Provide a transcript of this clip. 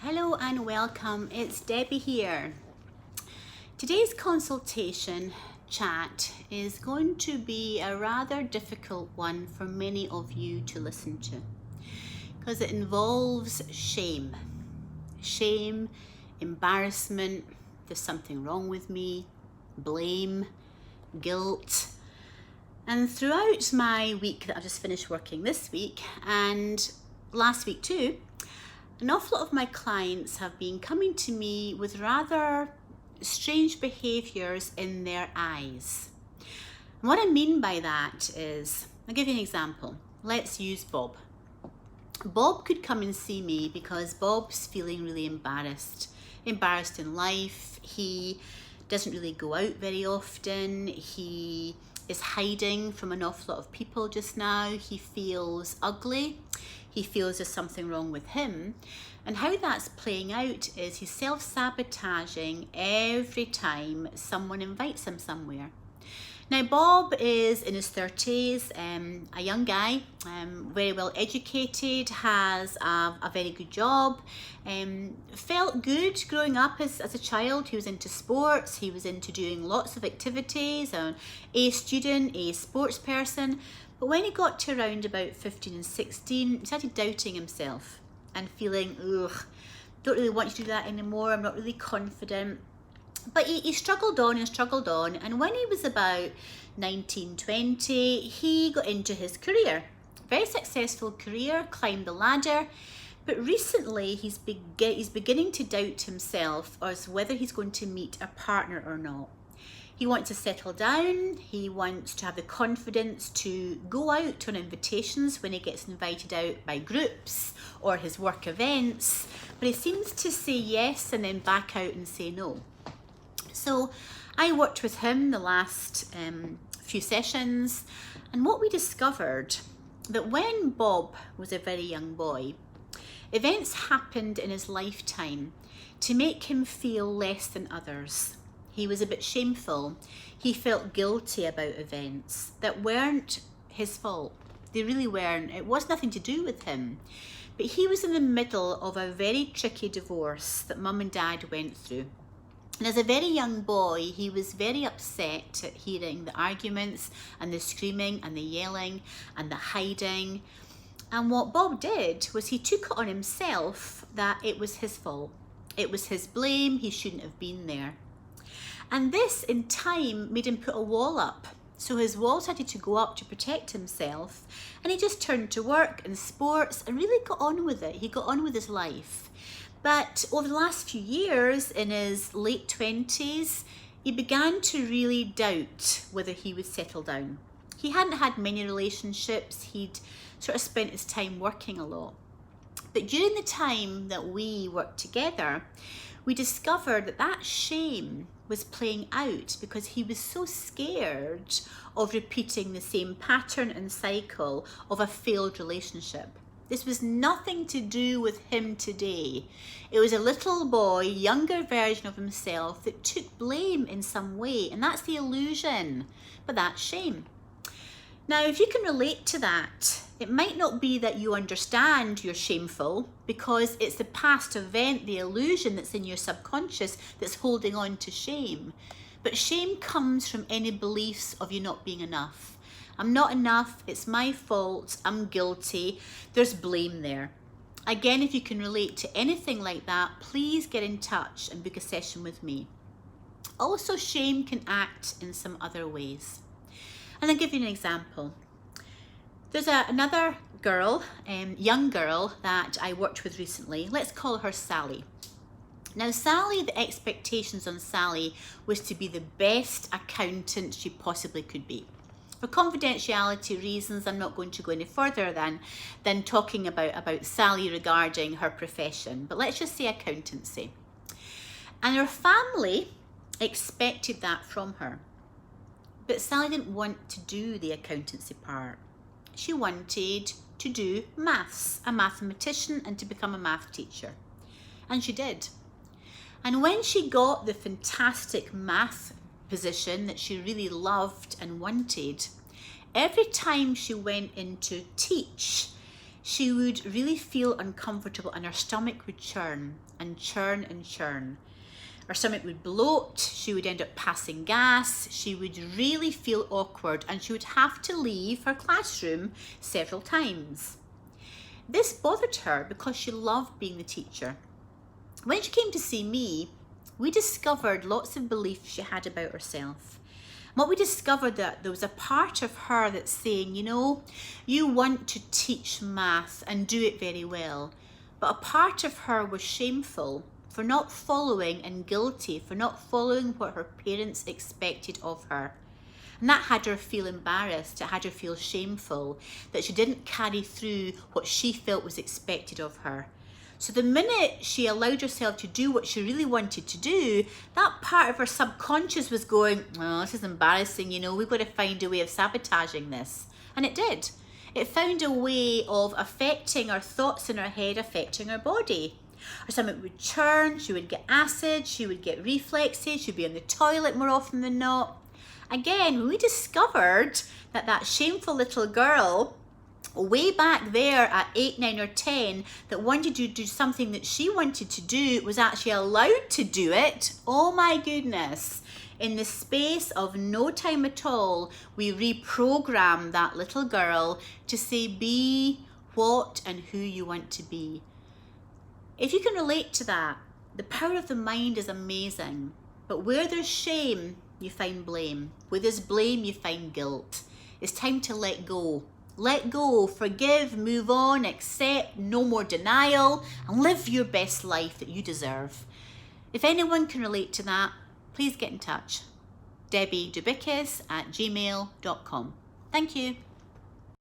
Hello and welcome, it's Debbie here. Today's consultation chat is going to be a rather difficult one for many of you to listen to because it involves shame. Shame, embarrassment, there's something wrong with me, blame, guilt. And throughout my week that I've just finished working this week and last week too, an awful lot of my clients have been coming to me with rather strange behaviours in their eyes. And what I mean by that is, I'll give you an example. Let's use Bob. Bob could come and see me because Bob's feeling really embarrassed in life. He doesn't really go out very often. He is hiding from an awful lot of people just now. He feels ugly. He feels there's something wrong with him. And how that's playing out is he's self-sabotaging every time someone invites him somewhere. Now, Bob is in his 30s, a young guy, very well educated, has a very good job, felt good growing up as a child. He was into sports, he was into doing lots of activities, a student, a sports person. But when he got to around about 15 and 16, he started doubting himself and feeling, ugh, don't really want to do that anymore, I'm not really confident. But he struggled on and struggled on, and when he was about 19, 20, he got into his career. Very successful career, climbed the ladder, but recently he's beginning to doubt himself as whether he's going to meet a partner or not. He wants to settle down, he wants to have the confidence to go out on invitations when he gets invited out by groups or his work events, but he seems to say yes and then back out and say no. So I worked with him the last few sessions, and what we discovered that when Bob was a very young boy, events happened in his lifetime to make him feel less than others. He was a bit shameful. He felt guilty about events that weren't his fault. They really weren't. It was nothing to do with him. But he was in the middle of a very tricky divorce that mum and dad went through. And as a very young boy, he was very upset at hearing the arguments and the screaming and the yelling and the hiding. And what Bob did was he took it on himself that it was his fault. It was his blame, he shouldn't have been there. And this in time made him put a wall up. So his wall started to go up to protect himself, and he just turned to work and sports and really got on with it. He got on with his life. But over the last few years, in his late 20s, he began to really doubt whether he would settle down. He hadn't had many relationships. He'd sort of spent his time working a lot. But during the time that we worked together, we discovered that that shame was playing out because he was so scared of repeating the same pattern and cycle of a failed relationship. This was nothing to do with him today. It was a little boy, younger version of himself that took blame in some way, and that's the illusion, but that's shame. Now, if you can relate to that, it might not be that you understand you're shameful because it's the past event, the illusion that's in your subconscious that's holding on to shame. But shame comes from any beliefs of you not being enough. I'm not enough, it's my fault, I'm guilty, there's blame there. Again, if you can relate to anything like that, please get in touch and book a session with me. Also, shame can act in some other ways. And I'll give you an example. There's another girl, young girl that I worked with recently. Let's call her Sally. Now Sally, the expectations on Sally was to be the best accountant she possibly could be. For confidentiality reasons, I'm not going to go any further than talking about Sally regarding her profession, but let's just say accountancy. And her family expected that from her. But Sally didn't want to do the accountancy part. She wanted to do maths, a mathematician, and to become a math teacher. And she did. And when she got the fantastic math position that she really loved and wanted, every time she went in to teach, she would really feel uncomfortable and her stomach would churn and churn and churn. Her stomach would bloat, she would end up passing gas, she would really feel awkward and she would have to leave her classroom several times. This bothered her because she loved being the teacher. When she came to see me, we discovered lots of beliefs she had about herself. What we discovered that there was a part of her that's saying, you know, you want to teach math and do it very well, but a part of her was shameful for not following and guilty for not following what her parents expected of her. And that had her feel embarrassed, it had her feel shameful that she didn't carry through what she felt was expected of her. So the minute she allowed herself to do what she really wanted to do, that part of her subconscious was going, oh, this is embarrassing, you know, we've got to find a way of sabotaging this. And it did. It found a way of affecting her thoughts in her head, affecting her body. Her stomach would churn, she would get acid, she would get reflexes, she'd be in the toilet more often than not. Again, we discovered that that shameful little girl way back there at 8, 9 or 10 that wanted to do something that she wanted to do was actually allowed to do it. Oh my goodness. In the space of no time at all, we reprogrammed that little girl to say be what and who you want to be. If you can relate to that, the power of the mind is amazing. But where there's shame, you find blame. Where there's blame, you find guilt. It's time to let go. Let go, forgive, move on, accept, no more denial, and live your best life that you deserve. If anyone can relate to that, please get in touch. DebbieDubikis@gmail.com. Thank you.